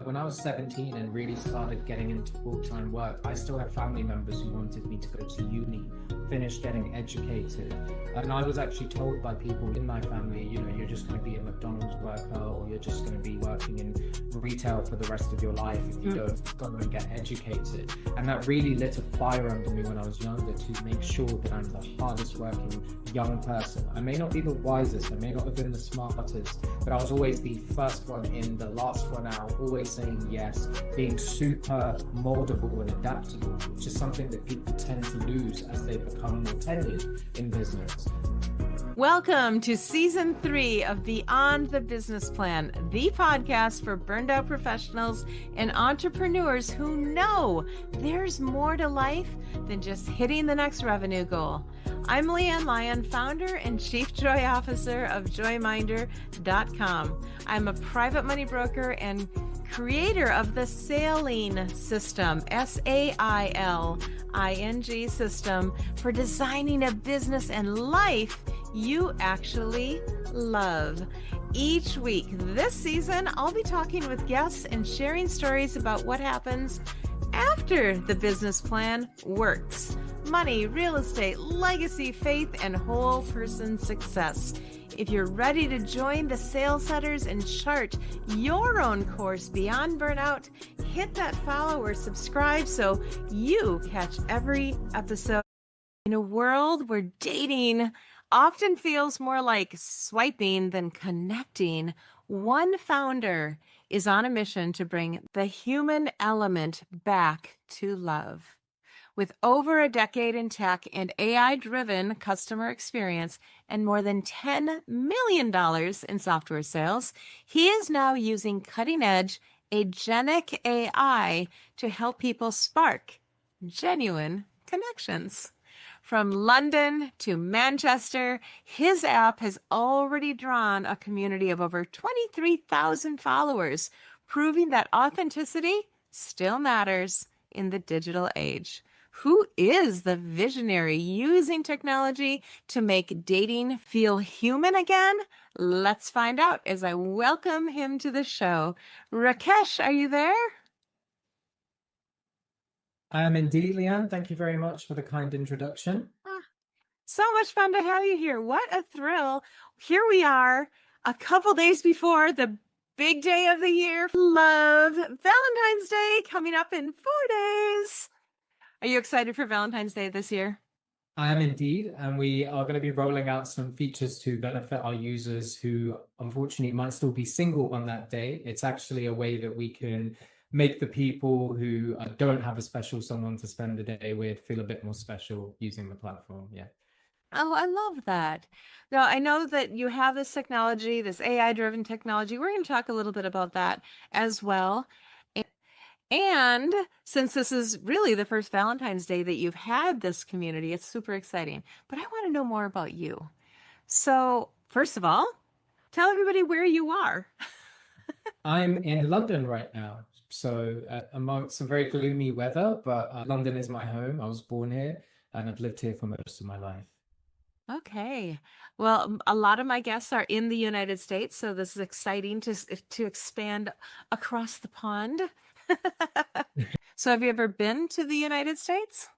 when I was 17 and really started getting into full-time work, I still had family members who wanted me to go to uni, finish getting educated. And I was actually told by people in my family, you know, you're just going to be a McDonald's worker, or you're just going to be working in retail for the rest of your life if you don't go and get educated. And that really lit a fire under me when I was younger to make sure that I'm the hardest working young person. I may not be the wisest, I may not have been the smartest, but I was always the first one in, the last one out, always saying yes, being super moldable and adaptable, which is something that people tend to lose as they become more tenured in business. Welcome to Season 3 of Beyond the Business Plan, the podcast for burned out professionals and entrepreneurs who know there's more to life than just hitting the next revenue goal. I'm LeAnn Lyon, founder and chief joy officer of joyminder.com. I'm a private money broker and creator of the Sailing System, SAILING system, for designing a business and life you actually love. Each week this season, I'll be talking with guests and sharing stories about what happens after the business plan works. Money, real estate, legacy, faith, and whole person success. If you're ready to join the sales setters and chart your own course beyond burnout, hit that follow or subscribe so you catch every episode. In a world where dating often feels more like swiping than connecting, one founder is on a mission to bring the human element back to love. With over a decade in tech and AI-driven customer experience and more than $10 million in software sales, he is now using cutting-edge agentic AI to help people spark genuine connections. From London to Manchester, his app has already drawn a community of over 23,000 followers, proving that authenticity still matters in the digital age. Who is the visionary using technology to make dating feel human again? Let's find out as I welcome him to the show. Rakesh, are you there? I am indeed, LeAnn. Thank you very much for the kind introduction. So much fun to have you here. What a thrill. Here we are, a couple days before the big day of the year. Love, Valentine's Day coming up in 4 days. Are you excited for Valentine's Day this year? I am indeed, and we are going to be rolling out some features to benefit our users who unfortunately might still be single on that day. It's actually a way that we can make the people who don't have a special someone to spend the day with feel a bit more special using the platform. Yeah. Oh, I love that. Now, I know that you have this technology, this AI-driven technology. We're going to talk a little bit about that as well. And since this is really the first Valentine's Day that you've had this community, it's super exciting. But I want to know more about you. So, first of all, tell everybody where you are. I'm in London right now. So amongst some very gloomy weather, but London is my home. I was born here and I've lived here for most of my life. Okay. Well, a lot of my guests are in the United States, so this is exciting to expand across the pond. So have you ever been to the United States?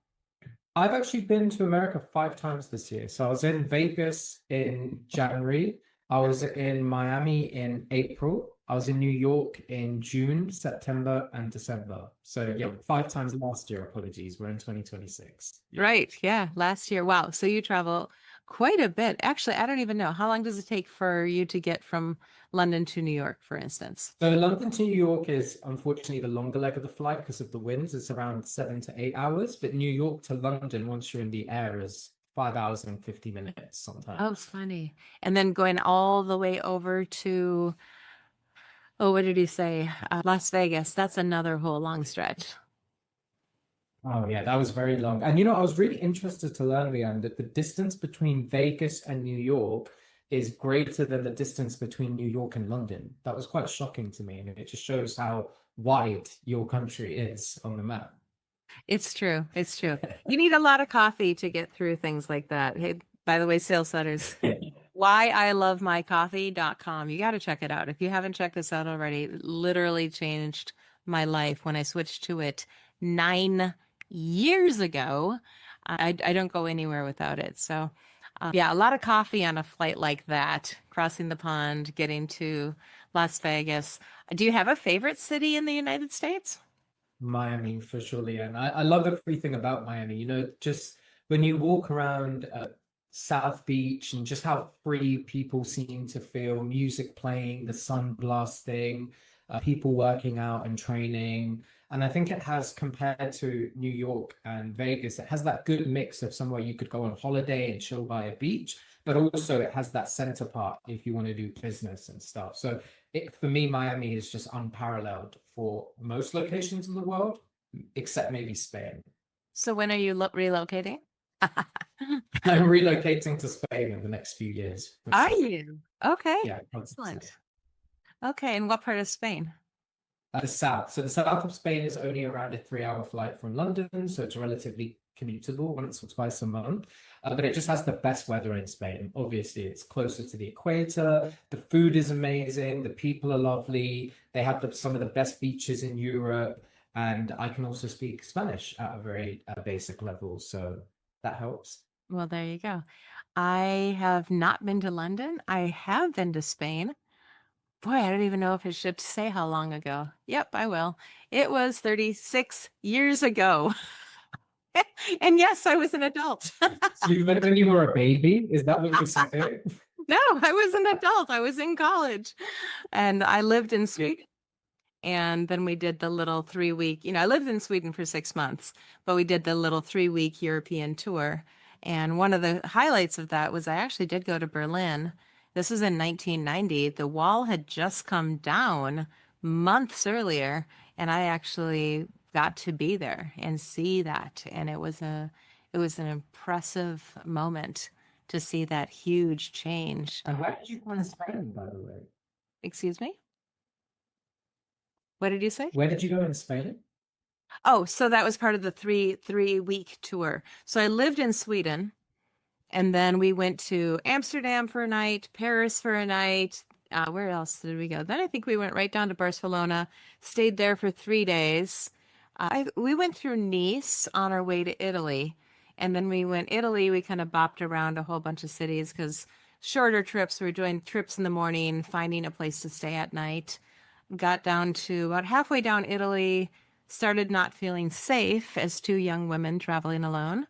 I've actually been to America 5 times this year. So I was in Vegas in January. I was in Miami in April. I was in New York in June, September, and December. So yeah, 5 times last year. Apologies. We're in 2026. Right. Yeah. Last year. Wow. So you travel quite a bit. Actually, I don't even know. How long does it take for you to get from London to New York, for instance? So London to New York is unfortunately the longer leg of the flight because of the winds. It's around 7 to 8 hours. But New York to London, once you're in the air, is 5 hours and 50 minutes sometimes. Oh, funny. And then going all the way over to, what did he say? Las Vegas. That's another whole long stretch. Oh yeah, that was very long. And you know, I was really interested to learn, LeAnn, that the distance between Vegas and New York is greater than the distance between New York and London. That was quite shocking to me. And it just shows how wide your country is on the map. It's true. It's true. You need a lot of coffee to get through things like that. Hey, by the way, sales setters, whyilovemycoffee.com. You got to check it out. If you haven't checked this out already, it literally changed my life when I switched to it 9 years ago. I don't go anywhere without it. So, yeah, a lot of coffee on a flight like that, crossing the pond, getting to Las Vegas. Do you have a favorite city in the United States? Miami for sure, Leanne. I love everything about Miami. You know, just when you walk around South Beach and just how free people seem to feel, music playing, the sun blasting, people working out and training. And I think it has, compared to New York and Vegas, it has that good mix of somewhere you could go on holiday and chill by a beach, but also it has that center part if you want to do business and stuff. So for me, Miami is just unparalleled for most locations in the world, except maybe Spain. So when are you relocating? I'm relocating to Spain in the next few years. Are you? Okay. Yeah. Excellent. Okay. And what part of Spain? The south. So the south of Spain is only around a 3-hour flight from London, so it's relatively commutable once or twice a month. But it just has the best weather in Spain. Obviously, it's closer to the equator. The food is amazing. The people are lovely. They have some of the best beaches in Europe. And I can also speak Spanish at a very basic level. So that helps. Well, there you go. I have not been to London. I have been to Spain. Boy, I don't even know if I should say how long ago. Yep, I will. It was 36 years ago. And yes, I was an adult. So you met when you were a baby? Is that what you said? No, I was an adult. I was in college. And I lived in Sweden. And then we did the little 3-week, I lived in Sweden for 6 months, but we did the little 3-week European tour. And one of the highlights of that was I actually did go to Berlin. This was in 1990. The wall had just come down months earlier, and I actually got to be there and see that. And it was an impressive moment to see that huge change. And where did you go in Spain, by the way? Excuse me? What did you say? Where did you go in Spain? Oh, so that was part of the three-week tour. So I lived in Sweden, and then we went to Amsterdam for a night, Paris for a night. Where else did we go? Then I think we went right down to Barcelona, stayed there for 3 days. We went through Nice on our way to Italy, and then we kind of bopped around a whole bunch of cities because shorter trips, we were doing trips in the morning, finding a place to stay at night. Got down to about halfway down Italy, started not feeling safe as 2 young women traveling alone,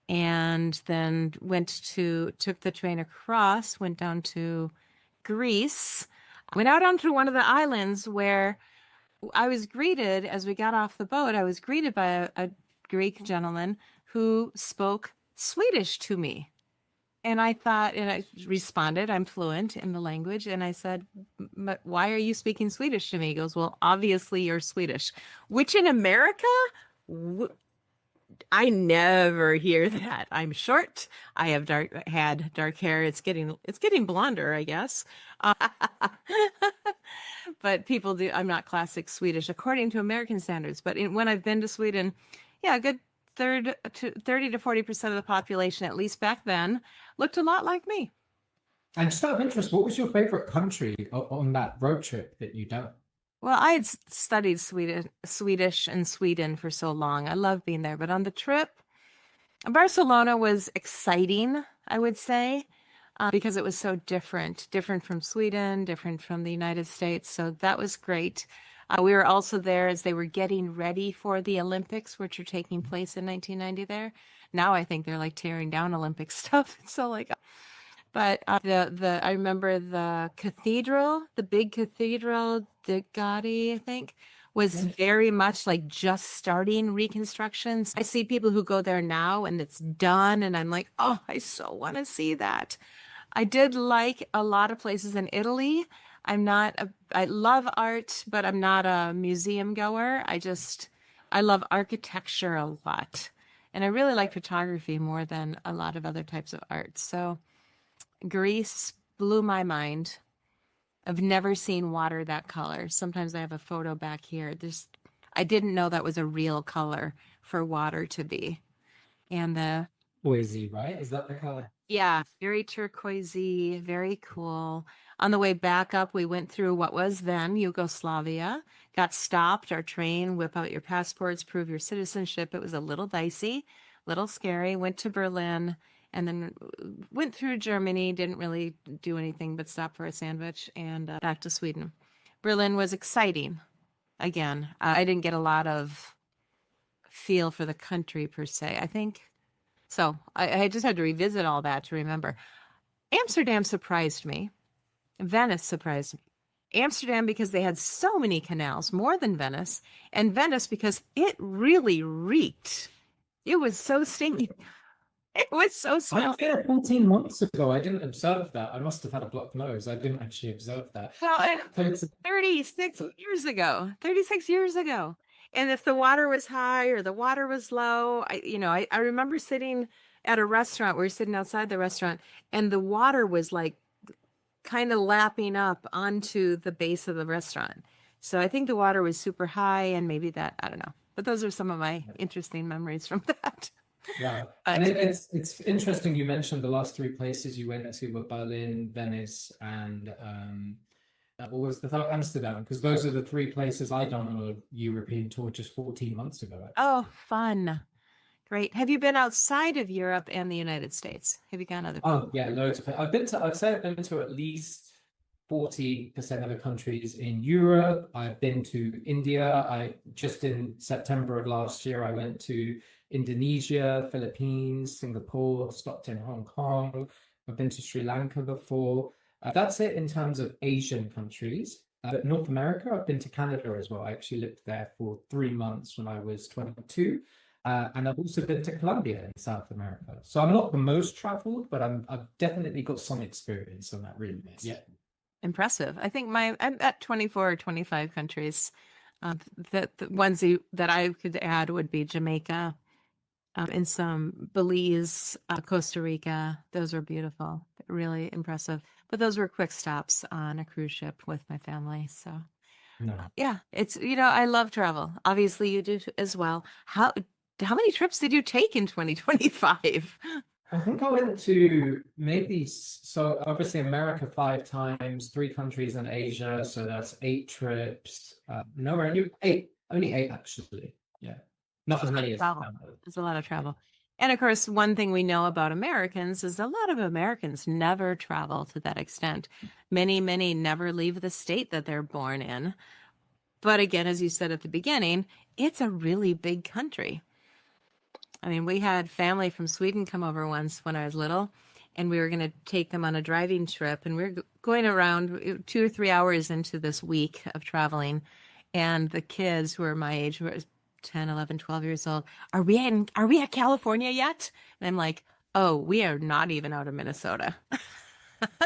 and then took the train across, went down to Greece, went out onto one of the islands where I was greeted, as we got off the boat, I was greeted by a Greek gentleman who spoke Swedish to me. And I thought, and I responded, I'm fluent in the language. And I said, but why are you speaking Swedish to me? He goes, well, obviously you're Swedish, which in America, I never hear that. I'm short. I have had dark hair. It's getting blonder, I guess. But people do. I'm not classic Swedish according to American standards. But when I've been to Sweden, yeah, a good 30 to 40% of the population, at least back then, looked a lot like me. And just out of interest, what was your favorite country on that road trip that you done? Well, I had studied Swedish and Sweden for so long. I loved being there. But on the trip, Barcelona was exciting, I would say, because it was so different from Sweden, different from the United States. So that was great. We were also there as they were getting ready for the Olympics, which are taking place in 1990 there. Now I think they're like tearing down Olympic stuff. So but I remember the cathedral, the big cathedral, de Gaudi, I think, was very much like just starting reconstructions. I see people who go there now and it's done, and I'm like, oh, I so want to see that. I did like a lot of places in Italy. I love art, but I'm not a museum goer. I love architecture a lot. And I really like photography more than a lot of other types of art. So Greece blew my mind. I've never seen water that color. Sometimes I have a photo back here. I didn't know that was a real color for water to be. And Boise, right? Is that the color? Yeah, very turquoisey, very cool. On the way back up, we went through what was then Yugoslavia, got stopped, our train, whip out your passports, prove your citizenship. It was a little dicey, little scary. Went to Berlin and then went through Germany, didn't really do anything but stop for a sandwich and back to Sweden. Berlin was exciting. Again, I didn't get a lot of feel for the country per se. I think so. I just had to revisit all that to remember. Amsterdam surprised me. Venice surprised me. Amsterdam because they had so many canals, more than Venice, and Venice because it really reeked. It was so stinky. It was so I smelly. was 14 months ago. I didn't observe that. I must have had a blocked nose. I didn't actually observe that. Well, Thanks. 36 years ago. 36 years ago. And if the water was high or the water was low, I remember sitting at a restaurant. We were sitting outside the restaurant, and the water was like kind of lapping up onto the base of the restaurant. So I think the water was super high, and maybe that, I don't know. But those are some of my interesting memories from that. Yeah, But and it's interesting you mentioned the last three places you went to were Berlin, Venice, and what was the third? Amsterdam, because those are the three places I done on a European tour just 14 months ago. oh, fun. Great. Have you been outside of Europe and the United States? Have you gone other Oh yeah, loads of it. I'd say I've been to at least 40% of the countries in Europe. I've been to India. I just in September of last year, I went to Indonesia, Philippines, Singapore, stopped in Hong Kong. I've been to Sri Lanka before. That's it in terms of Asian countries. But North America, I've been to Canada as well. I actually lived there for 3 months when I was 22. And I've also been to Colombia in South America. So I'm not the most traveled, but I've definitely got some experience on that really. Yeah. Impressive. I think I'm at 24 or 25 countries. The ones that I could add would be Jamaica, and some Belize, Costa Rica. Those were beautiful, really impressive. But those were quick stops on a cruise ship with my family. So No. yeah, it's, I love travel. Obviously you do as well. How many trips did you take in 2025? I think I went to so obviously America 5 times, 3 countries in Asia, so that's 8 trips. No, only eight actually. Yeah, not as many as Travel. There's a lot of travel. And of course, one thing we know about Americans is a lot of Americans never travel to that extent. Many, many never leave the state that they're born in. But again, as you said at the beginning, it's a really big country. I mean, we had family from Sweden come over once when I was little, and we were going to take them on a driving trip, and we were going around 2 or 3 hours into this week of traveling, and the kids who were my age, who were 10, 11, 12 years old, are we at California yet? And I'm like, oh, we are not even out of Minnesota.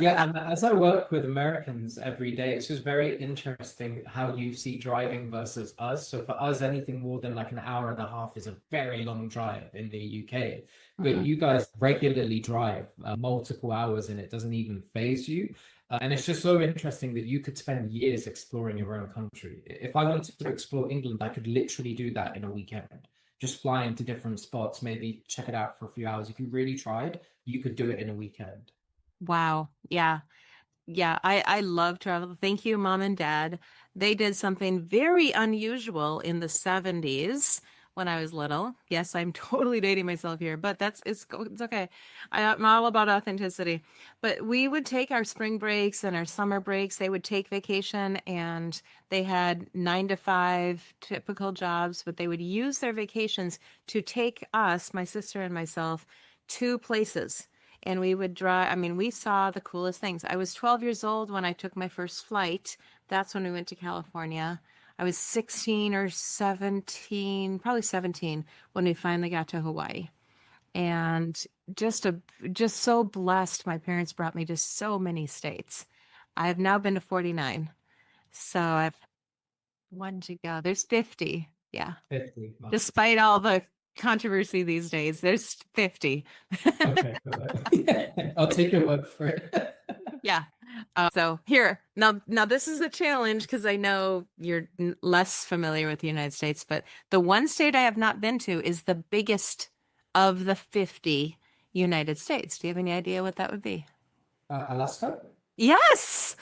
Yeah, and as I work with Americans every day, it's just very interesting how you see driving versus us. So for us, anything more than like an hour and a half is a very long drive in the UK. But you guys regularly drive multiple hours and it doesn't even faze you. And it's just so interesting that you could spend years exploring your own country. If I wanted to explore England, I could literally do that in a weekend. Just fly into different spots, maybe check it out for a few hours. If you really tried, you could do it in a weekend. Wow. Yeah. Yeah. I love travel. Thank you, Mom and Dad. They did something very unusual in the 70s when I was little. Yes, I'm totally dating myself here, but it's okay. I'm all about authenticity. But we would take our spring breaks and our summer breaks. They would take vacation, and they had 9 to 5 typical jobs, but they would use their vacations to take us, my sister and myself, to places. And we would drive. I mean, we saw the coolest things. I was 12 years old when I took my first flight. That's when we went to California. I was 16 or 17, probably 17, when we finally got to Hawaii. And just so blessed. My parents brought me to so many states. I've now been to 49. So I've one to go. There's 50. Yeah. 50. Despite all the controversy these days, there's 50. Okay, I'll take your word for it. Yeah. So here, now this is a challenge because I know you're less familiar with the United States, but the one state I have not been to is the biggest of the 50 United States? Do you have any idea what that would be? Alaska? Yes.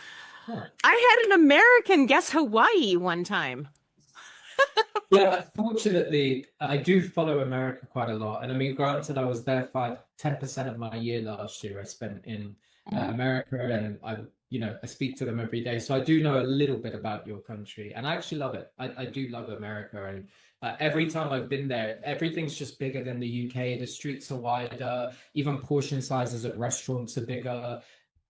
Huh. I had an American guess Hawaii one time. Yeah, fortunately, I do follow America quite a lot. And I mean, granted, I was there 10% of my year last year I spent in America, and I speak to them every day. So I do know a little bit about your country, and I actually love it. I do love America. And every time I've been there, everything's just bigger than the UK. The streets are wider, even portion sizes at restaurants are bigger.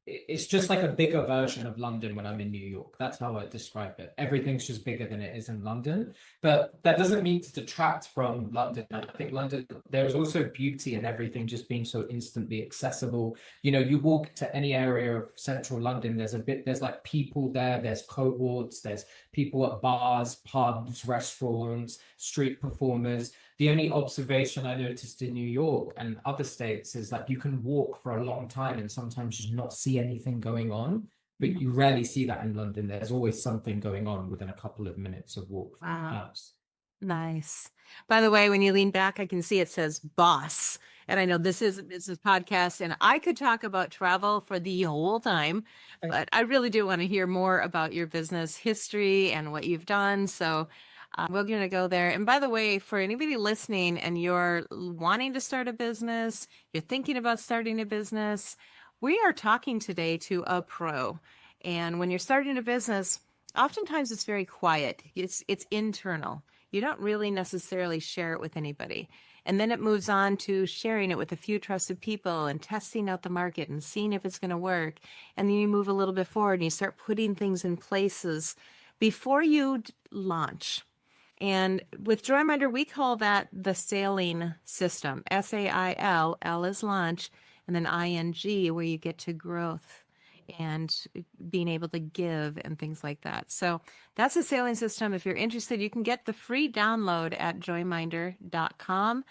It's just like a bigger version of London when I'm in New York. That's how I describe it. Everything's just bigger than it is in London. But that doesn't mean to detract from London. I think London, there's also beauty in everything just being so instantly accessible. You walk to any area of central London, there's like people there, there's cohorts, there's people at bars, pubs, restaurants, street performers. The only observation I noticed in New York and other states is that you can walk for a long time and sometimes just not see anything going on, but you rarely see that in London. There's always something going on within a couple of minutes of walk from the house. Nice. By the way, when you lean back, I can see it says boss. And I know this is a business podcast, and I could talk about travel for the whole time, but I really do want to hear more about your business history and what you've done. So we're going to go there. And by the way, for anybody listening and you're wanting to start a business, you're thinking about starting a business, we are talking today to a pro. And when you're starting a business, oftentimes it's very quiet. It's internal. You don't really necessarily share it with anybody. And then it moves on to sharing it with a few trusted people and testing out the market and seeing if it's going to work. And then you move a little bit forward and you start putting things in places before you launch. And with Joyminder, we call that the sailing system. SAIL, L is launch, and then ING, where you get to growth and being able to give and things like that. So that's the sailing system. If you're interested, you can get the free download at joyminder.com.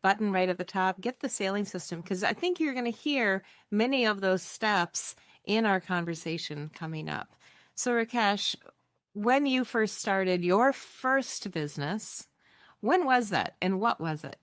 Button right at the top. Get the sailing system, because I think you're going to hear many of those steps in our conversation coming up. So Rakesh, when you first started your first business, when was that and what was it?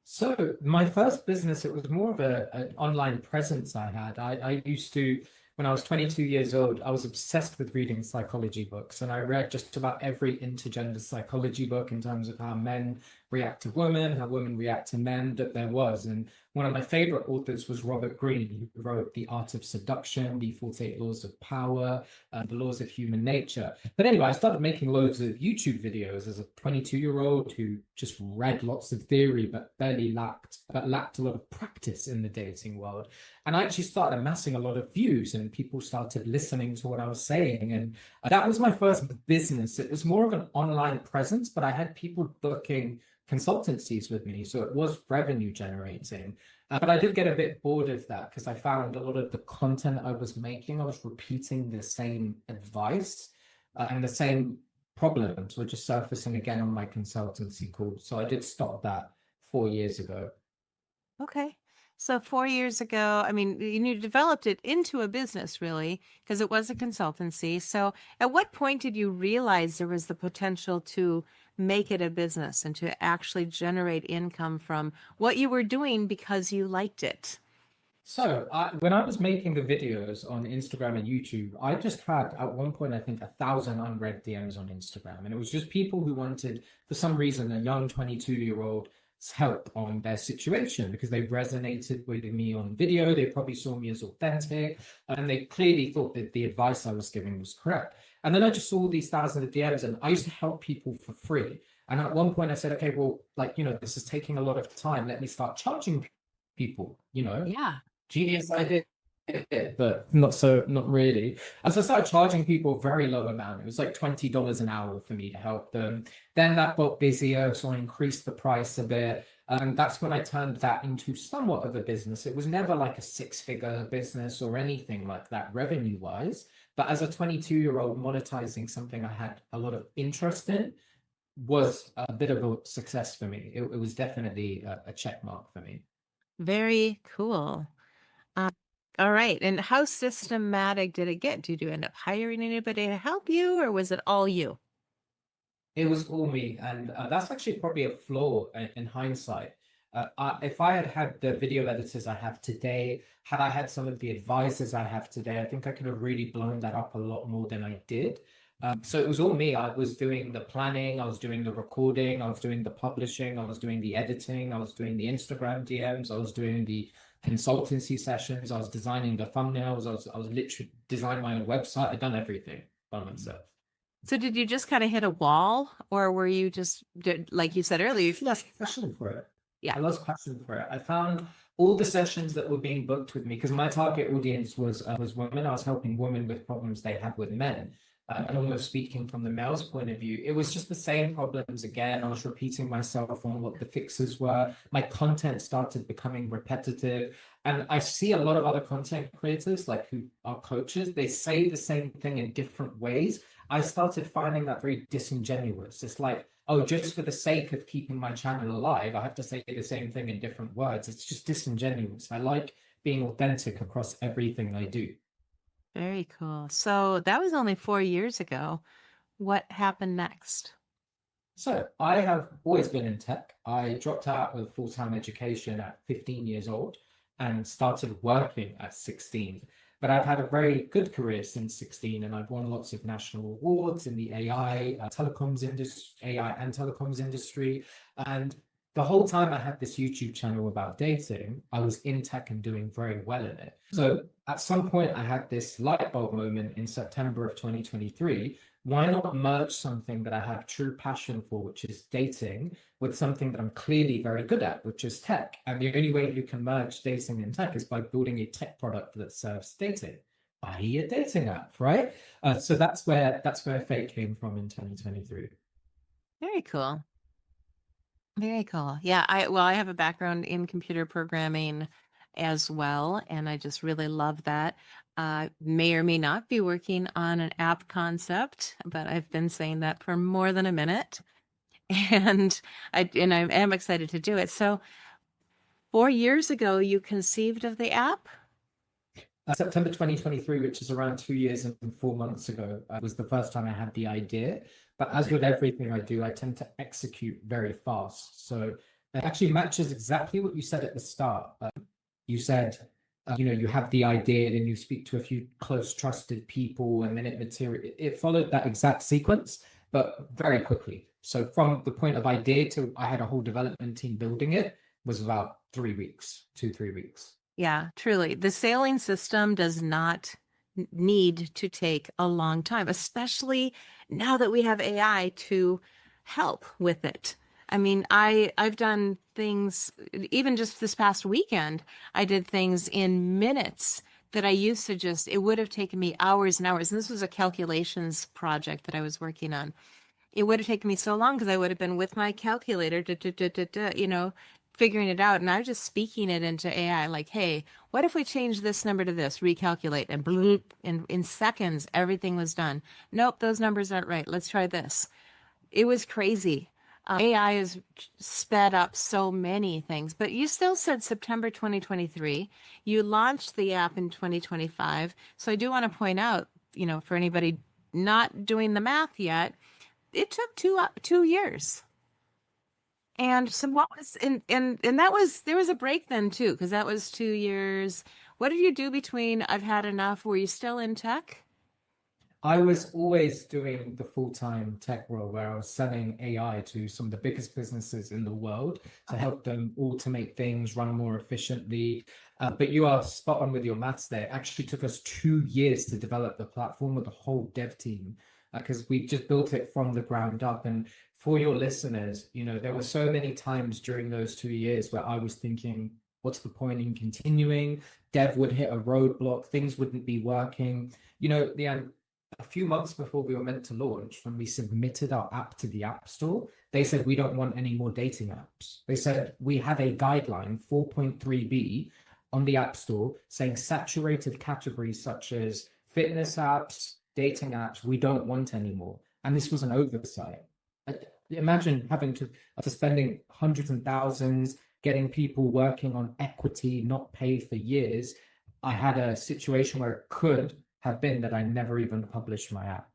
So my first business, it was more of an online presence I had. I used to, when I was 22 years old, I was obsessed with reading psychology books, and I read just about every intergender psychology book in terms of how men react to women, how women react to men that there was. And one of my favorite authors was Robert Greene, who wrote The Art of Seduction, The 48 Laws of Power, The Laws of Human Nature. But anyway, I started making loads of YouTube videos as a 22-year-old who just read lots of theory, but lacked a lot of practice in the dating world. And I actually started amassing a lot of views, and people started listening to what I was saying. And that was my first business. It was more of an online presence, but I had people booking consultancies with me, so it was revenue generating. But I did get a bit bored of that because I found a lot of the content I was making, I was repeating the same advice and the same problems were just surfacing again on my consultancy calls. So I did stop that 4 years ago. Okay. So 4 years ago, I mean, you developed it into a business, really, because it was a consultancy. So at what point did you realize there was the potential to make it a business and to actually generate income from what you were doing because you liked it? So when I was making the videos on Instagram and YouTube, I just had at one point, I think 1,000 unread DMs on Instagram. And it was just people who wanted, for some reason, a young 22-year-old help on their situation because they resonated with me on video. They probably saw me as authentic, and they clearly thought that the advice I was giving was correct. And then I just saw these thousands of DMs, and I used to help people for free. And at one point I said, okay, well, this is taking a lot of time. Let me start charging people, Yeah. Genius idea, but not really. And so I started charging people a very low amount. It was like $20 an hour for me to help them. Then that got busier, so I increased the price a bit. And that's when I turned that into somewhat of a business. It was never like a 6-figure business or anything like that revenue-wise. But as a 22-year-old, monetizing something I had a lot of interest in was a bit of a success for me. It was definitely a check mark for me. Very cool. All right. And how systematic did it get? Did you end up hiring anybody to help you, or was it all you? It was all me. And that's actually probably a flaw in hindsight. If I had had the video editors I have today, had I had some of the advisors I have today, I think I could have really blown that up a lot more than I did. So it was all me. I was doing the planning, I was doing the recording, I was doing the publishing, I was doing the editing, I was doing the Instagram DMs, I was doing the consultancy sessions, I was designing the thumbnails, I was literally designing my own website. I'd done everything by myself. So did you just kind of hit a wall, or were you just, like you said earlier, you've Lost passion for it. Yeah. I lost passion for it. I found all the sessions that were being booked with me, because my target audience was women. I was helping women with problems they had with men. And almost speaking from the male's point of view, it was just the same problems again. I was repeating myself on what the fixes were. My content started becoming repetitive. And I see a lot of other content creators, like who are coaches, they say the same thing in different ways. I started finding that very disingenuous. It's like, oh, just for the sake of keeping my channel alive, I have to say the same thing in different words. It's just disingenuous. I like being authentic across everything I do. Very cool. So that was only 4 years ago. What happened next? So I have always been in tech. I dropped out of full-time education at 15 years old and started working at 16. But I've had a very good career since 16, and I've won lots of national awards in the AI, telecoms industry, AI and telecoms industry. And the whole time I had this YouTube channel about dating, I was in tech and doing very well in it. So at some point, I had this light bulb moment in September of 2023. Why not merge something that I have true passion for, which is dating, with something that I'm clearly very good at, which is tech? And the only way you can merge dating and tech is by building a tech product that serves dating, i.e. a dating app, right? So that's where Fate came from in 2023. Very cool. Very cool. Yeah, I have a background in computer programming as well, and I just really love that. May or may not be working on an app concept, but I've been saying that for more than a minute, and I am excited to do it. So 4 years ago, you conceived of the app? September 2023, which is around 2 years and 4 months ago, was the first time I had the idea. But as with everything I do, I tend to execute very fast. So it actually matches exactly what you said at the start. You said, you have the idea, then you speak to a few close, trusted people, and then it followed that exact sequence, but very quickly. So from the point of idea to I had a whole development team building it was about 3 weeks, 2-3 weeks. Yeah, truly. The sailing system does not need to take a long time, especially now that we have AI to help with it. I mean, I've done things, even just this past weekend, I did things in minutes that I used to it would have taken me hours and hours. And this was a calculations project that I was working on. It would have taken me so long because I would have been with my calculator, figuring it out. And I was just speaking it into AI, like, hey, what if we change this number to this, recalculate, and bloop, in seconds, everything was done. Nope, those numbers aren't right. Let's try this. It was crazy. AI has sped up so many things, but you still said September 2023. You launched the app in 2025. So I do want to point out, for anybody not doing the math yet, it took 2 years. And so what was, and there was a break then too, because that was 2 years. What did you do between I've had enough? Were you still in tech? I was always doing the full-time tech role where I was selling AI to some of the biggest businesses in the world to help them automate things, run more efficiently. But you are spot on with your maths there. It actually took us 2 years to develop the platform with the whole dev team because we just built it from the ground up. And for your listeners, there were so many times during those 2 years where I was thinking, what's the point in continuing? Dev would hit a roadblock, things wouldn't be working. LeAnn, a few months before we were meant to launch, when we submitted our app to the App Store, they said, we don't want any more dating apps. They said, we have a guideline, 4.3b, on the App Store saying saturated categories such as fitness apps, dating apps, we don't want anymore. And this was an oversight. Imagine having to, after spending hundreds and thousands, getting people working on equity, not paid for years, I had a situation where it could have been that I never even published my app.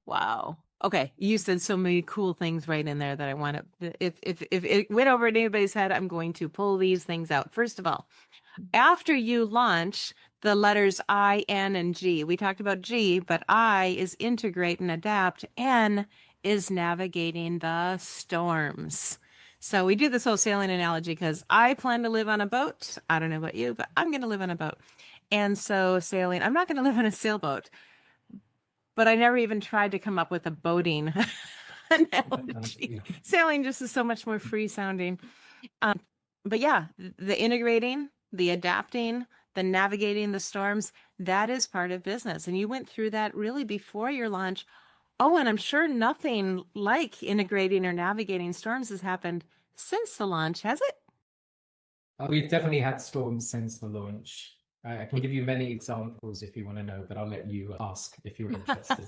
Wow. Okay, you said so many cool things right in there that I want to, if it went over anybody's head, I'm going to pull these things out. First of all, after you launch the letters I, N, and G, we talked about G, but I is integrate and adapt. N is navigating the storms. So we do this whole sailing analogy because I plan to live on a boat. I don't know about you, but I'm going to live on a boat. And so sailing, I'm not going to live on a sailboat, but I never even tried to come up with a boating analogy. Sailing just is so much more free sounding. But yeah, the integrating, the adapting, the navigating the storms, that is part of business. And you went through that really before your launch. Oh, and I'm sure nothing like integrating or navigating storms has happened since the launch, has it? We've definitely had storms since the launch. I can give you many examples if you want to know, but I'll let you ask if you're interested.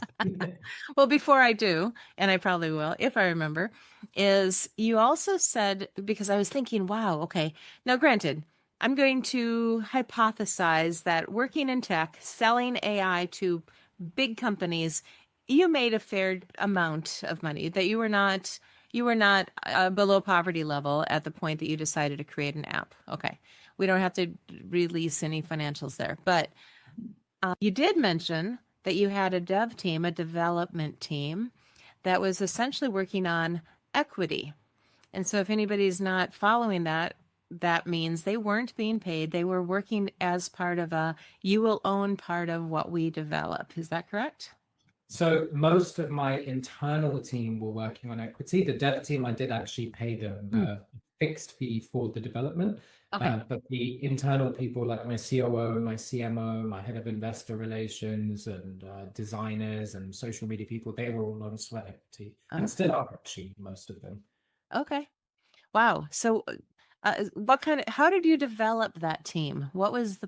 Well, before I do, and I probably will, if I remember, is you also said, because I was thinking, wow, okay. Now, granted, I'm going to hypothesize that working in tech, selling AI to big companies, you made a fair amount of money, that you were not below poverty level at the point that you decided to create an app. Okay. We don't have to release any financials there, but you did mention that you had a dev team, a development team that was essentially working on equity. And so if anybody's not following that, that means they weren't being paid. They were working as part of you will own part of what we develop. Is that correct? So most of my internal team were working on equity. The dev team, I did actually pay them a fixed fee for the development. Okay. But the internal people like my COO, my CMO, my head of investor relations and designers and social media people, they were all on sweat equity and still are actually, most of them. Okay. Wow. So how did you develop that team? What was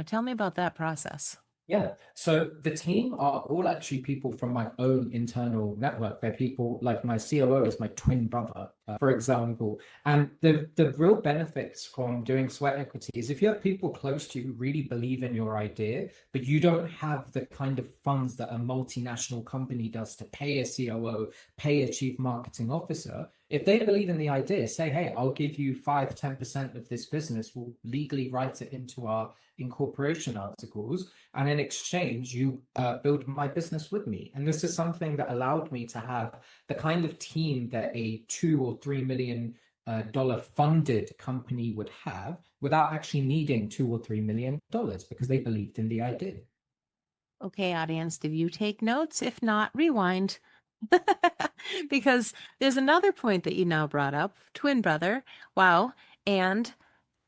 tell me about that process. Yeah, so the team are all actually people from my own internal network. They're people like my COO is my twin brother, for example. And the real benefits from doing sweat equity is if you have people close to you who really believe in your idea, but you don't have the kind of funds that a multinational company does to pay a COO, pay a chief marketing officer. If they believe in the idea, say, hey, I'll give you 5-10% of this business. We'll legally write it into our incorporation articles. And in exchange, you build my business with me. And this is something that allowed me to have the kind of team that a $2 or $3 million funded company would have without actually needing $2 or $3 million because they believed in the idea. Okay, audience, did you take notes? If not, rewind. Because there's another point that you now brought up, twin brother. Wow. And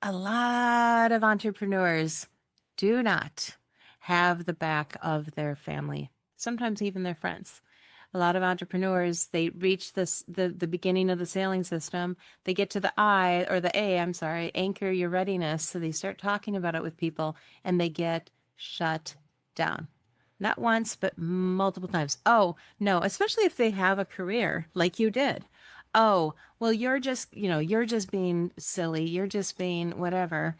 a lot of entrepreneurs do not have the back of their family, sometimes even their friends. A lot of entrepreneurs, they reach the beginning of the sailing system. They get to the I or the A, I'm sorry, anchor your readiness. So they start talking about it with people and they get shut down. Not once, but multiple times. Oh, no, especially if they have a career like you did. Oh, well, you're just being silly. You're just being whatever.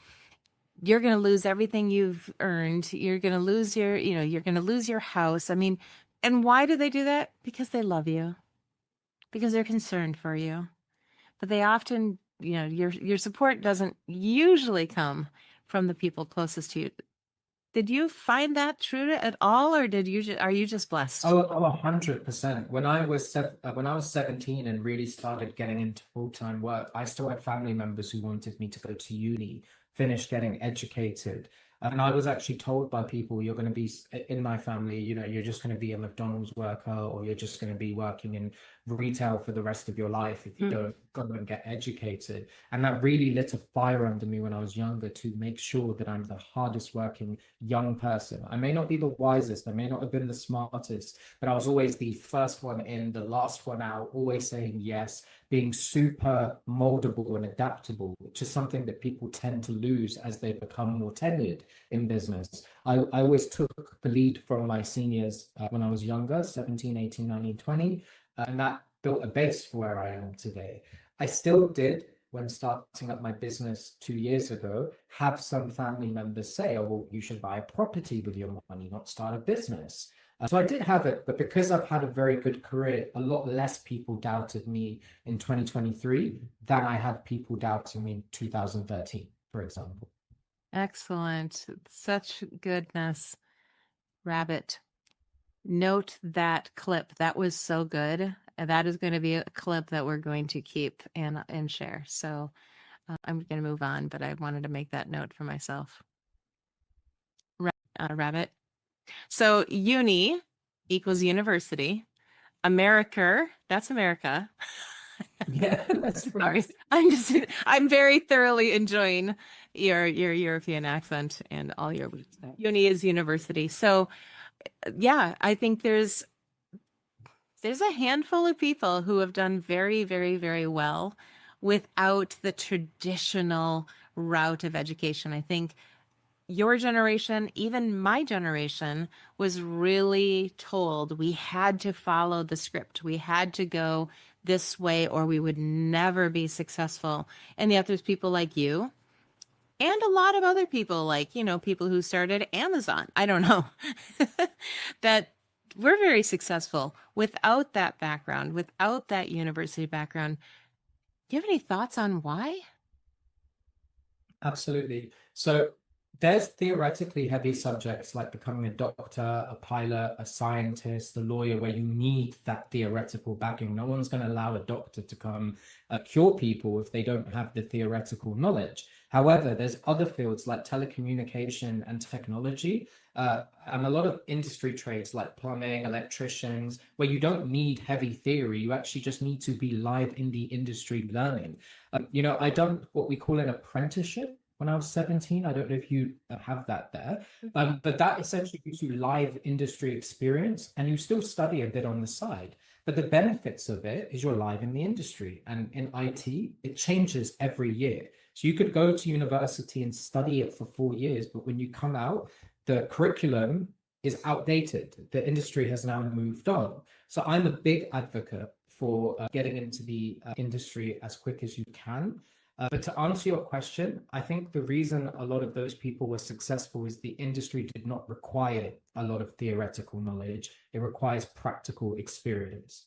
You're going to lose everything you've earned. You're going to lose you're going to lose your house. I mean, and why do they do that? Because they love you, because they're concerned for you. But they often, your support doesn't usually come from the people closest to you. Did you find that true at all, or are you just blessed? Oh, 100%. When I was 17 and really started getting into full-time work, I still had family members who wanted me to go to uni, finish getting educated. And I was actually told by people, you're going to be in my family, you're just going to be a McDonald's worker, or you're just going to be working in retail for the rest of your life if you don't go and get educated. And that really lit a fire under me when I was younger to make sure that I'm the hardest working young person. I may not be the wisest, I may not have been the smartest, but I was always the first one in, the last one out, always saying yes, being super moldable and adaptable, which is something that people tend to lose as they become more tenured in business. I always took the lead from my seniors when I was younger, 17, 18, 19, 20, and that built a base for where I am today. I still did, when starting up my business 2 years ago, have some family members say, oh, well, you should buy a property with your money, not start a business. So I did have it, but because I've had a very good career, a lot less people doubted me in 2023 than I had people doubting me in 2013, for example. Excellent. Such goodness. Rabbit. Note that clip. That was so good. And that is going to be a clip that we're going to keep and share. So I'm going to move on, but I wanted to make that note for myself. Rabbit. So uni equals university. America, that's America. Yeah, that's Sorry. I'm very thoroughly enjoying your European accent and all your uni is university. So yeah, I think there's a handful of people who have done very, very, very well without the traditional route of education. I think your generation, even my generation, was really told we had to follow the script. We had to go this way or we would never be successful. And yet there's people like you and a lot of other people, like, people who started Amazon, I don't know, that were very successful without that background, without that university background. Do you have any thoughts on why? Absolutely. So there's theoretically heavy subjects like becoming a doctor, a pilot, a scientist, a lawyer, where you need that theoretical backing. No one's going to allow a doctor to come cure people if they don't have the theoretical knowledge. However, there's other fields like telecommunication and technology, and a lot of industry trades like plumbing, electricians, where you don't need heavy theory. You actually just need to be live in the industry learning. I done what we call an apprenticeship when I was 17. I don't know if you have that there, but that essentially gives you live industry experience, and you still study a bit on the side. But the benefits of it is you're live in the industry, and in IT, it changes every year. So you could go to university and study it for 4 years, but when you come out, the curriculum is outdated. The industry has now moved on. So I'm a big advocate for getting into the industry as quick as you can. But to answer your question, I think the reason a lot of those people were successful is the industry did not require a lot of theoretical knowledge. It requires practical experience.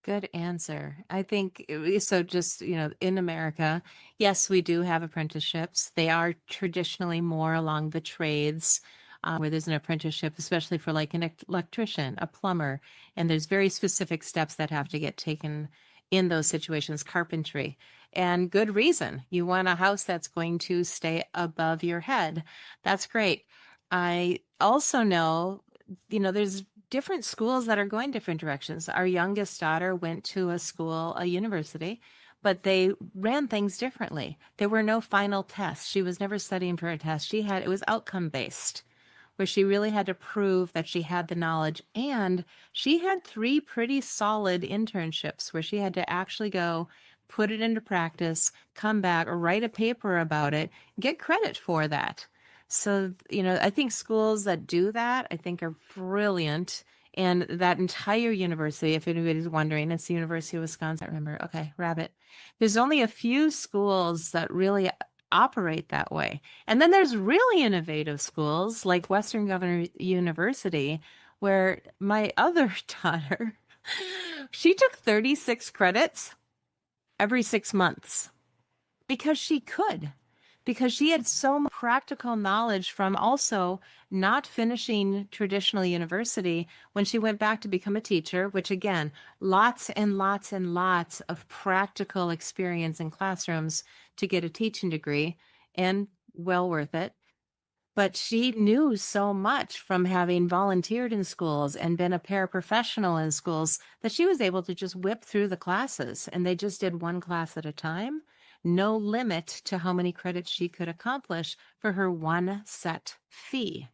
Good answer. I think so. Just, in America, yes, we do have apprenticeships. They are traditionally more along the trades, where there's an apprenticeship, especially for like an electrician, a plumber, and there's very specific steps that have to get taken in those situations, carpentry. And good reason. You want a house that's going to stay above your head. That's great. I also know, there's different schools that are going different directions. Our youngest daughter went to a university, but they ran things differently. There were no final tests. She was never studying for a test. It was outcome based, where she really had to prove that she had the knowledge. And she had 3 pretty solid internships where she had to actually go put it into practice, come back, or write a paper about it, get credit for that. So, I think schools that do that, I think, are brilliant. And that entire university, if anybody's wondering, it's the University of Wisconsin. Remember, okay, Rabbit. There's only a few schools that really operate that way. And then there's really innovative schools like Western Governor University, where my other daughter, she took 36 credits every 6 months because she could. Because she had so much practical knowledge from also not finishing traditional university when she went back to become a teacher, which again, lots and lots and lots of practical experience in classrooms to get a teaching degree, and well worth it. But she knew so much from having volunteered in schools and been a paraprofessional in schools that she was able to just whip through the classes, and they just did one class at a time. No limit to how many credits she could accomplish for her one set fee.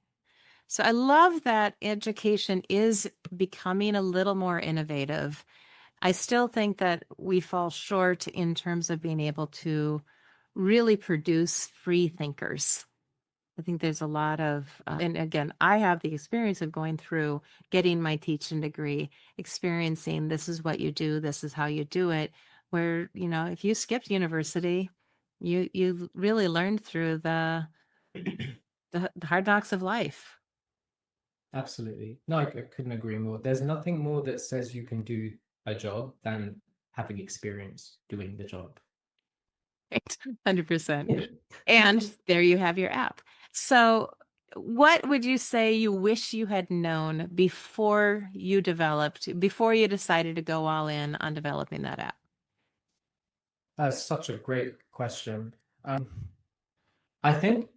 So I love that education is becoming a little more innovative. I still think that we fall short in terms of being able to really produce free thinkers. I think there's a lot of, and again, I have the experience of going through, getting my teaching degree, experiencing this is what you do, this is how you do it. Where, if you skipped university, you really learned through the hard knocks of life. Absolutely. No, I couldn't agree more. There's nothing more that says you can do a job than having experience doing the job. Right. 100%. And there you have your app. So, what would you say you wish you had known before you decided to go all in on developing that app? That's such a great question. Um, I think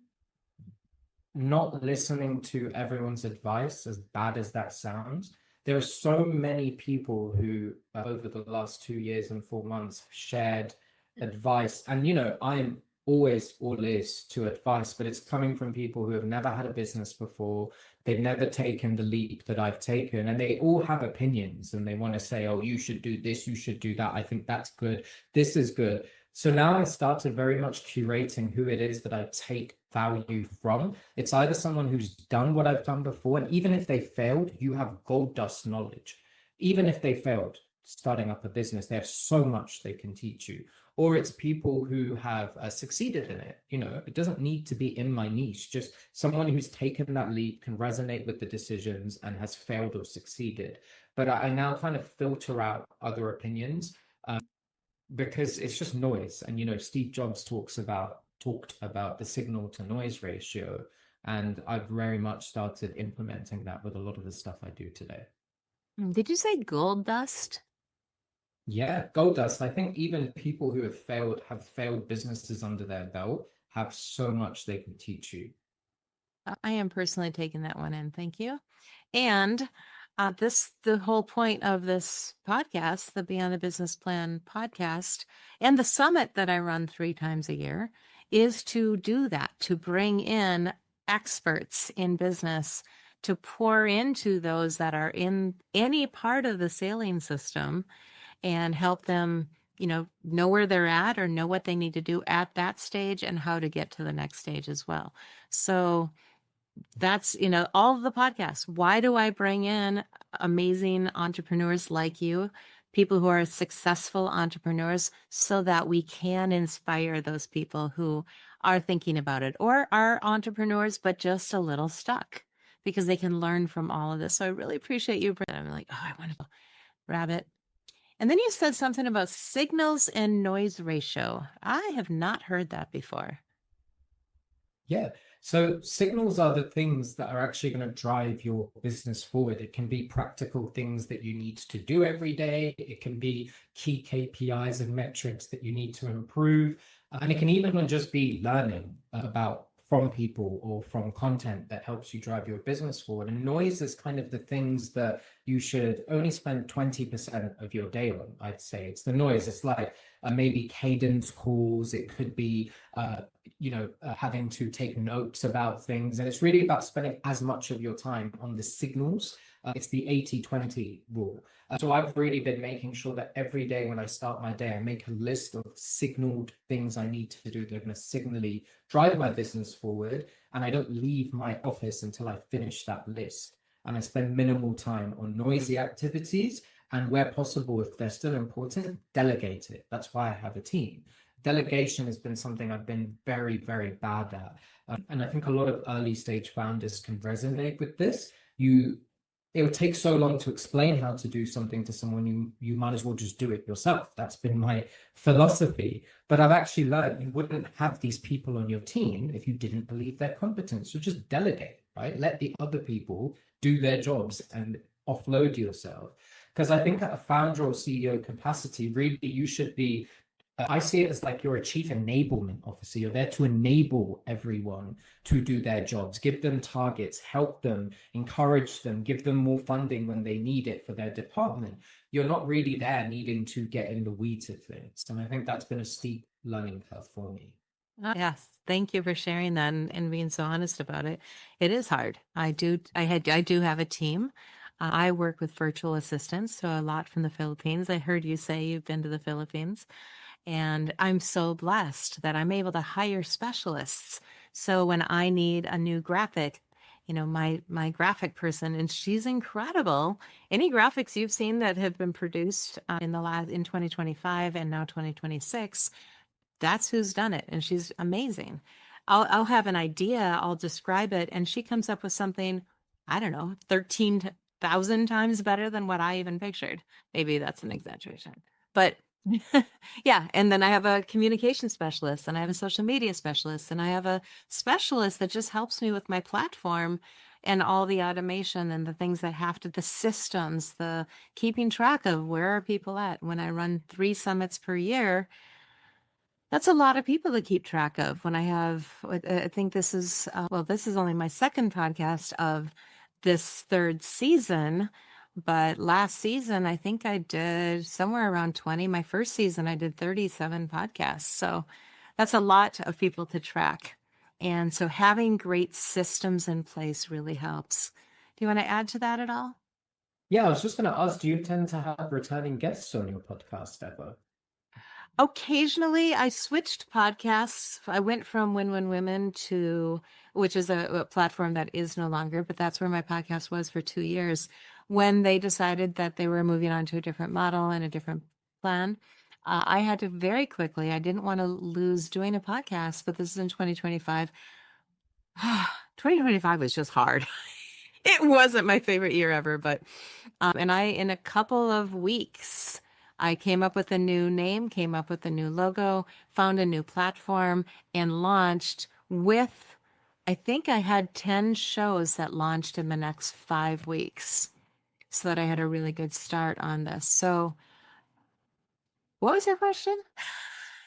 not listening to everyone's advice, as bad as that sounds, there are so many people who, over the last 2 years and 4 months, shared advice. And, I'm always all ears to advice, but it's coming from people who have never had a business before. They've never taken the leap that I've taken, and they all have opinions and they want to say, oh, you should do this, you should do that. I think that's good. This is good. So now I started very much curating who it is that I take value from. It's either someone who's done what I've done before, and even if they failed, you have gold dust knowledge. Even if they failed starting up a business, they have so much they can teach you. Or it's people who have succeeded in it. It doesn't need to be in my niche, just someone who's taken that leap, can resonate with the decisions, and has failed or succeeded. But I now kind of filter out other opinions. Because it's just noise. And Steve Jobs talked about the signal to noise ratio, and I've very much started implementing that with a lot of the stuff I do today. Did you say gold dust? Yeah, gold dust. I think even people who have failed businesses under their belt have so much they can teach you. I am personally taking that one in. Thank you. And the whole point of this podcast, the Beyond the Business Plan podcast, and the summit that I run 3 times a year, is to do that, to bring in experts in business, to pour into those that are in any part of the sailing system and help them, know where they're at or know what they need to do at that stage and how to get to the next stage as well. So that's, all of the podcasts. Why do I bring in amazing entrepreneurs like you, people who are successful entrepreneurs, so that we can inspire those people who are thinking about it or are entrepreneurs, but just a little stuck, because they can learn from all of this. So I really appreciate you. I'm like, oh, I want to go rabbit. And then you said something about signals and noise ratio. I have not heard that before. Yeah. So signals are the things that are actually going to drive your business forward. It can be practical things that you need to do every day. It can be key KPIs and metrics that you need to improve. And it can even just be learning about from people or from content that helps you drive your business forward. And noise is kind of the things that you should only spend 20% of your day on, I'd say. It's the noise. It's like maybe cadence calls. It could be, having to take notes about things. And it's really about spending as much of your time on the signals. It's the 80-20 rule. So I've really been making sure that every day when I start my day, I make a list of signaled things I need to do that are going to signally drive my business forward. And I don't leave my office until I finish that list. And I spend minimal time on noisy activities. And where possible, if they're still important, delegate it. That's why I have a team. Delegation has been something I've been very, very bad at. And I think a lot of early stage founders can resonate with this. It would take so long to explain how to do something to someone, you might as well just do it yourself. That's been my philosophy. But I've actually learned you wouldn't have these people on your team if you didn't believe their competence. So just delegate, right? Let the other people do their jobs and offload yourself. Because I think at a founder or CEO capacity, really, you should be, I see it as like you're a chief enablement officer. You're there to enable everyone to do their jobs, give them targets, help them, encourage them, give them more funding when they need it for their department. You're not really there needing to get in the weeds of things. And I think that's been a steep learning curve for me. Yes, thank you for sharing that and being so honest about it. It is hard. I do have a team. I work with virtual assistants, so a lot from the Philippines. I heard you say you've been to the Philippines. And I'm so blessed that I'm able to hire specialists. So when I need a new graphic, my graphic person, and she's incredible. Any graphics you've seen that have been produced in 2025 and now 2026, that's who's done it. And she's amazing. I'll have an idea, I'll describe it, and she comes up with something I don't know, 13,000 times better than what I even pictured. Maybe that's an exaggeration. But yeah, and then I have a communication specialist, and I have a social media specialist, and I have a specialist that just helps me with my platform and all the automation and the things that have to, the systems, the keeping track of where are people at. When I run 3 summits per year, that's a lot of people to keep track of. When I have, I think this is, well, this is only my second podcast of this 3rd season. But last season, I think I did somewhere around 20. My first season, I did 37 podcasts. So that's a lot of people to track. And so having great systems in place really helps. Do you want to add to that at all? Yeah, I was just going to ask, do you tend to have returning guests on your podcast ever? Occasionally, I switched podcasts. I went from Win Win Women to, which is a platform that is no longer, but that's where my podcast was for 2 years. When they decided that they were moving on to a different model and a different plan, I had to very quickly, I didn't want to lose doing a podcast, but this is in 2025. 2025 was just hard. It wasn't my favorite year ever, but, and in a couple of weeks, I came up with a new name, came up with a new logo, found a new platform, and launched with, I think I had 10 shows that launched in the next 5 weeks, so that I had a really good start on this. So what was your question?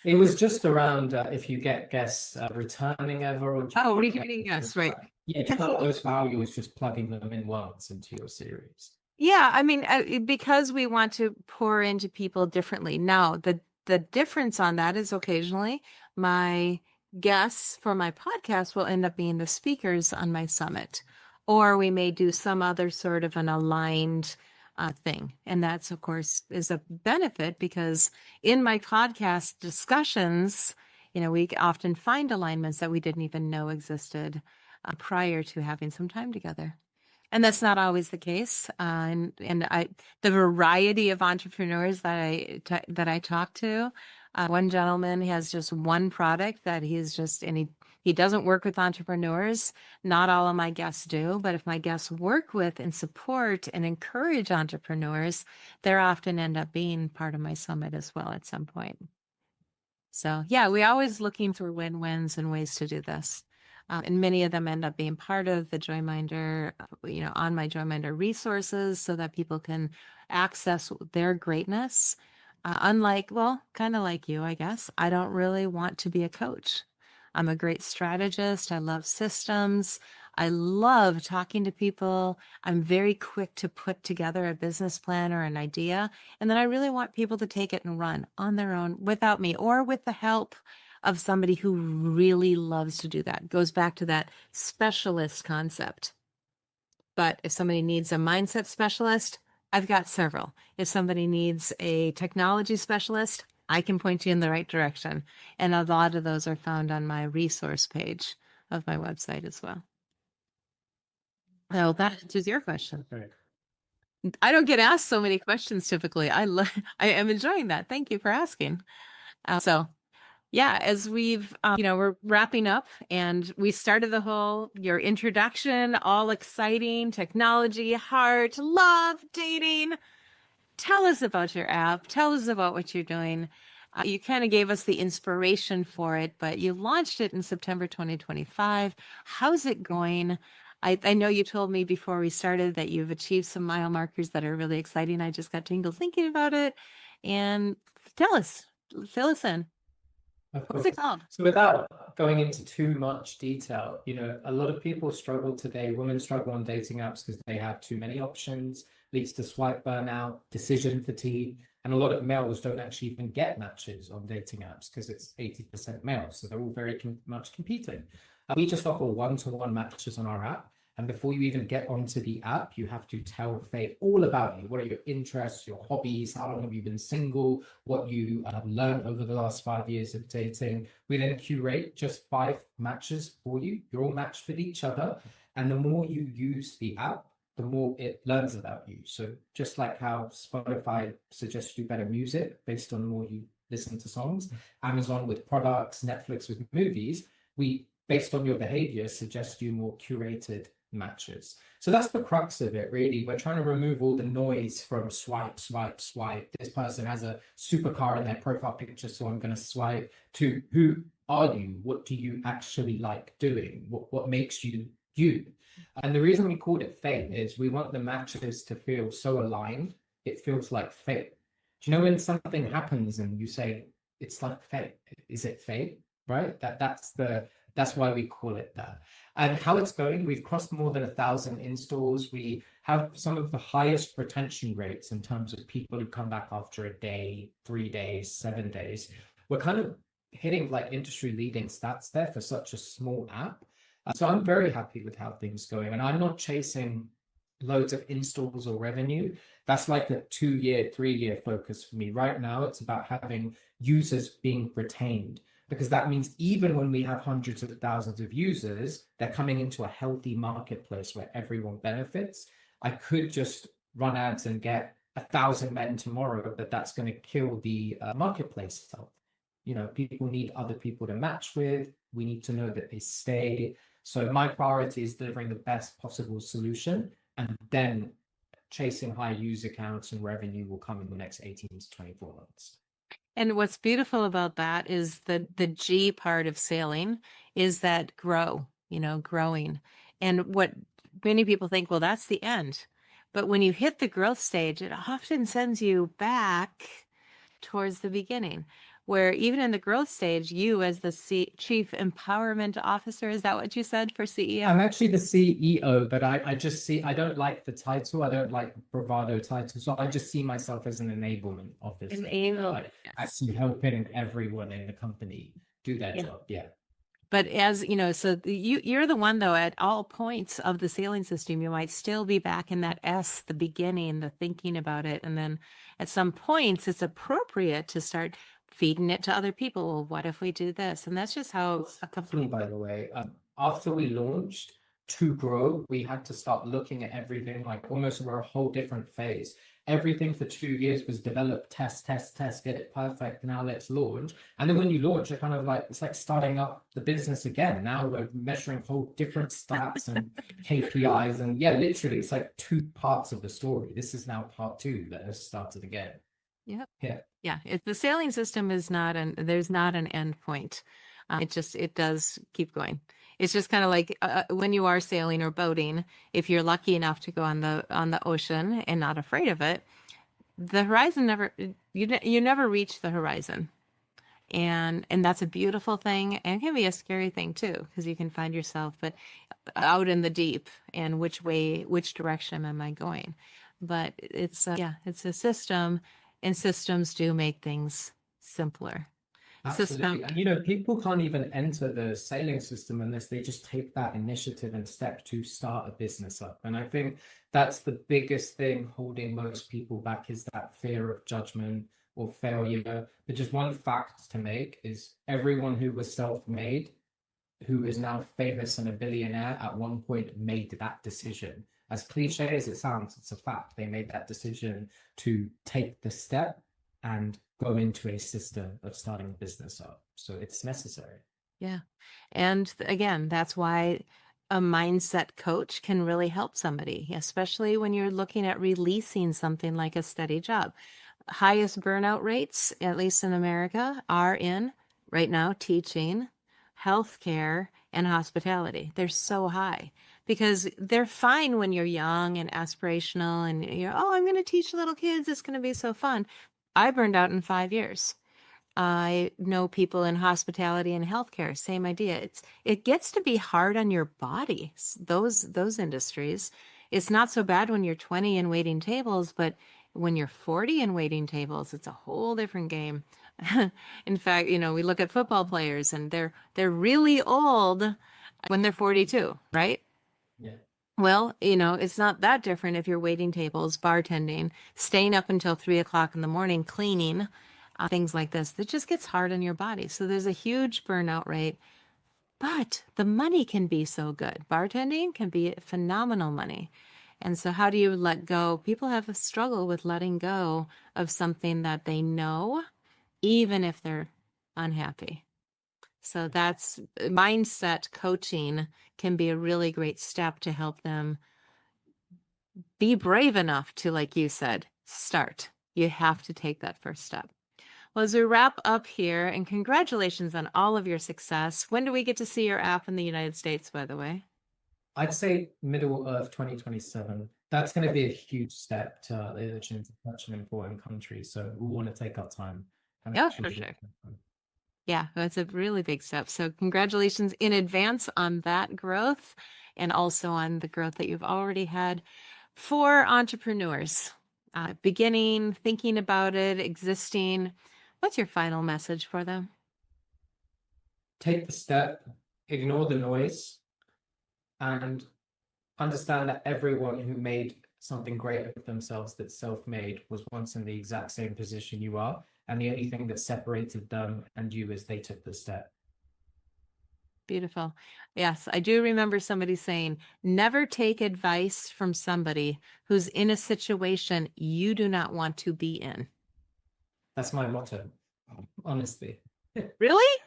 It was just around if you get guests returning ever. Or Returning guests, right. Yeah, just those values, just plugging them in once into your series. Yeah, I mean, because we want to pour into people differently. Now, the difference on that is occasionally my guests for my podcast will end up being the speakers on my summit, or we may do some other sort of an aligned thing. And that's, of course, is a benefit because in my podcast discussions, we often find alignments that we didn't even know existed prior to having some time together. And that's not always the case. The variety of entrepreneurs that I talk to, one gentleman has just one product that he doesn't work with entrepreneurs. Not all of my guests do, but if my guests work with and support and encourage entrepreneurs, they often end up being part of my summit as well at some point. So yeah, we're always looking for win-wins and ways to do this. And many of them end up being part of the Joyminder, on my Joyminder resources so that people can access their greatness. Unlike, kind of like you, I guess, I don't really want to be a coach. I'm a great strategist. I love systems. I love talking to people. I'm very quick to put together a business plan or an idea. And then I really want people to take it and run on their own without me or with the help of somebody who really loves to do that. It goes back to that specialist concept. But if somebody needs a mindset specialist, I've got several. If somebody needs a technology specialist, I can point you in the right direction. And a lot of those are found on my resource page of my website as well. So that answers your question. Right. I don't get asked so many questions typically. I am enjoying that. Thank you for asking. Yeah, as we've, we're wrapping up and we started your introduction, all exciting, technology, heart, love, dating. Tell us about your app. Tell us about what you're doing. You kind of gave us the inspiration for it, but you launched it in September 2025. How's it going? I know you told me before we started that you've achieved some mile markers that are really exciting. I just got tingles thinking about it. And tell us, fill us in. What's it called? So without going into too much detail, a lot of people struggle today. Women struggle on dating apps because they have too many options, leads to swipe burnout, decision fatigue. And a lot of males don't actually even get matches on dating apps because it's 80% males. So they're all very much competing. We just offer one-to-one matches on our app. And before you even get onto the app, you have to tell Faye all about you. What are your interests, your hobbies? How long have you been single? What you have learned over the last 5 years of dating? We then curate just 5 matches for you. You're all matched with each other. And the more you use the app, the more it learns about you. So just like how Spotify suggests you better music based on the more you listen to songs, Amazon with products, Netflix with movies, we, based on your behavior, suggest you more curated matches. So that's the crux of it, really. We're trying to remove all the noise from swipe, swipe, swipe. This person has a supercar in their profile picture, so I'm going to swipe, to who are you? What do you actually like doing? What makes you you? And the reason we called it fate is we want the matches to feel so aligned, it feels like fate. Do you know when something happens and you say, it's like fate? Is it fate? Right? That's why we call it that. And how it's going, we've crossed more than 1,000 installs. We have some of the highest retention rates in terms of people who come back after a day, 3 days, 7 days. We're kind of hitting like industry leading stats there for such a small app. So I'm very happy with how things are going. And I'm not chasing loads of installs or revenue. That's like a 2-year, 3-year focus for me. Right now, it's about having users being retained, because that means even when we have hundreds of thousands of users, they're coming into a healthy marketplace where everyone benefits. I could just run ads and get 1,000 men tomorrow, but that's going to kill the marketplace itself. You know, people need other people to match with. We need to know that they stay. So my priority is delivering the best possible solution, and then chasing high user counts and revenue will come in the next 18 to 24 months. And what's beautiful about that is the G part of sailing is that growing. And what many people think, well, that's the end. But when you hit the growth stage, it often sends you back towards the beginning, where even in the growth stage, you as the Chief Empowerment Officer, is that what you said for CEO? I'm actually the CEO, but I don't like the title. I don't like bravado titles. So I just see myself as an enablement officer. Yes. Actually helping everyone in the company do their job. Yeah. But as you know, so you're the one, though, at all points of the sailing system, you might still be back in that S, the beginning, the thinking about it. And then at some points, it's appropriate to start feeding it to other people. Well, what if we do this? And that's just how a company, by the way, after we launched to grow, we had to start looking at everything like almost we're a whole different phase. Everything for 2 years was develop, test, get it perfect. Now let's launch. And then when you launch, you're kind of like, it's like starting up the business again. Now we're measuring whole different stats and KPIs. And yeah, literally, it's like 2 parts of the story. This is now part 2 that has started again. Yep. Yeah. The sailing system is there's not an end point. It does keep going. It's just kind of like when you are sailing or boating, if you're lucky enough to go on the ocean and not afraid of it, the horizon you never reach the horizon. And that's a beautiful thing, and it can be a scary thing too, because you can find yourself but out in the deep, and which direction am I going? But it's a system, and systems do make things simpler. Absolutely. And people can't even enter the sailing system unless they just take that initiative and step to start a business up. And I think that's the biggest thing holding most people back, is that fear of judgment or failure. But just one fact to make is everyone who was self-made, who is now famous and a billionaire, at one point made that decision. As cliche as it sounds, it's a fact. They made that decision to take the step and go into a system of starting a business up. So it's necessary. Yeah. And again, that's why a mindset coach can really help somebody, especially when you're looking at releasing something like a steady job. Highest burnout rates, at least in America, are in right now teaching, healthcare, and hospitality. They're so high because they're fine when you're young and aspirational and I'm going to teach little kids. It's going to be so fun. I burned out in 5 years. I know people in hospitality and healthcare, same idea. It gets to be hard on your body, those industries. It's not so bad when you're 20 and waiting tables, but when you're 40 and waiting tables, it's a whole different game. In fact, we look at football players and they're really old when they're 42, right? Yeah. Well, it's not that different if you're waiting tables, bartending, staying up until 3:00 in the morning, cleaning, things like this. That just gets hard on your body. So there's a huge burnout rate, but the money can be so good. Bartending can be phenomenal money. And so how do you let go? People have a struggle with letting go of something that they know, even if they're unhappy. So that's mindset coaching can be a really great step to help them be brave enough to, like you said, start. You have to take that first step. Well, as we wrap up here, and congratulations on all of your success. When do we get to see your app in the United States, by the way? I'd say middle of 2027. That's going to be a huge step to into such an important country. So we want to take our time. Yeah, for sure. Yeah, that's a really big step. So congratulations in advance on that growth, and also on the growth that you've already had. For entrepreneurs, beginning, thinking about it, existing, what's your final message for them? Take the step, ignore the noise, and understand that everyone who made something great of themselves that's self-made was once in the exact same position you are. And the only thing that separated them and you is they took the step. Beautiful. Yes, I do remember somebody saying, never take advice from somebody who's in a situation you do not want to be in. That's my motto, honestly. Really?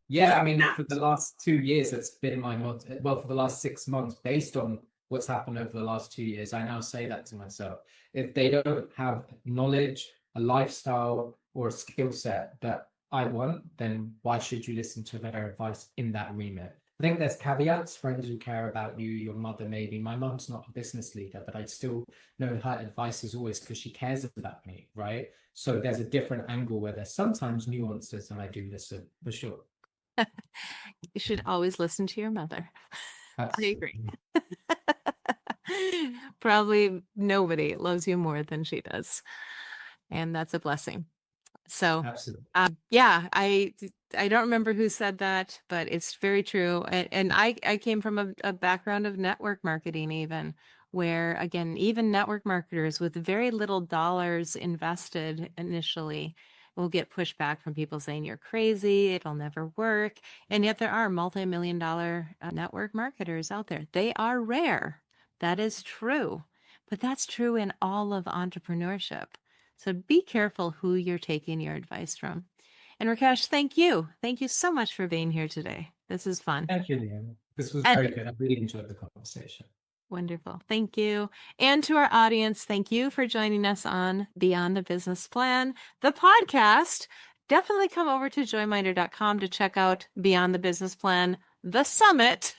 Yeah, I mean, for the last 2 years, it's been my motto. Well, for the last 6 months, based on what's happened over the last 2 years, I now say that to myself. If they don't have knowledge, a lifestyle, or a skill set that I want, then why should you listen to their advice in that remit? I think there's caveats, friends who care about you, your mother maybe. My mom's not a business leader, but I still know her advice is always because she cares about me, right? So there's a different angle where there's sometimes nuances, and I do listen, for sure. You should always listen to your mother. I agree. Probably nobody loves you more than she does. And that's a blessing. So, yeah, I don't remember who said that, but it's very true. And I came from a background of network marketing, even where, again, even network marketers with very little dollars invested initially will get pushback from people saying you're crazy, it'll never work. And yet there are multi-million-dollar network marketers out there. They are rare. That is true. But that's true in all of entrepreneurship. So be careful who you're taking your advice from. And Rakesh, thank you. Thank you so much for being here today. This is fun. Thank you, LeAnn. This was very good. I really enjoyed the conversation. Wonderful. Thank you. And to our audience, thank you for joining us on Beyond the Business Plan, the podcast. Definitely come over to joyminder.com to check out Beyond the Business Plan, the summit,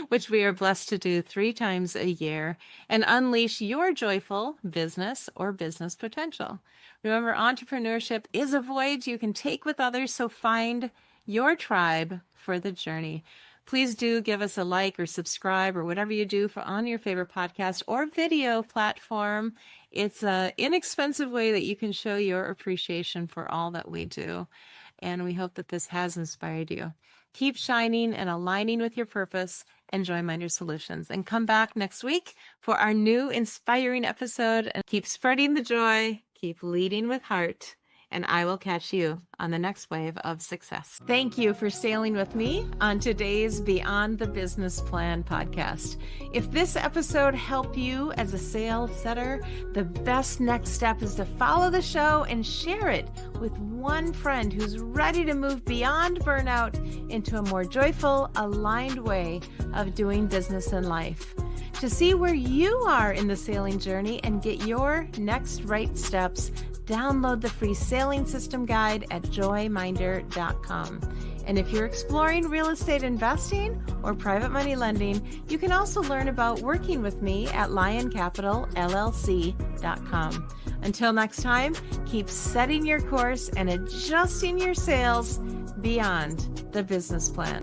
which we are blessed to do 3 times a year, and unleash your joyful business or business potential. Remember, entrepreneurship is a voyage you can take with others, so find your tribe for the journey. Please do give us a like or subscribe or whatever you do on your favorite podcast or video platform. It's an inexpensive way that you can show your appreciation for all that we do. And we hope that this has inspired you. Keep shining and aligning with your purpose and Joyminder Solutions. And come back next week for our new inspiring episode. And keep spreading the joy, keep leading with heart, and I will catch you on the next wave of success. Thank you for sailing with me on today's Beyond the Business Plan podcast. If this episode helped you as a sales setter, the best next step is to follow the show and share it with one friend who's ready to move beyond burnout into a more joyful, aligned way of doing business and life. To see where you are in the sailing journey and get your next right steps, download the free Sailing System Guide at joyminder.com. And if you're exploring real estate investing or private money lending, you can also learn about working with me at lioncapitalllc.com. Until next time, keep setting your course and adjusting your sails beyond the business plan.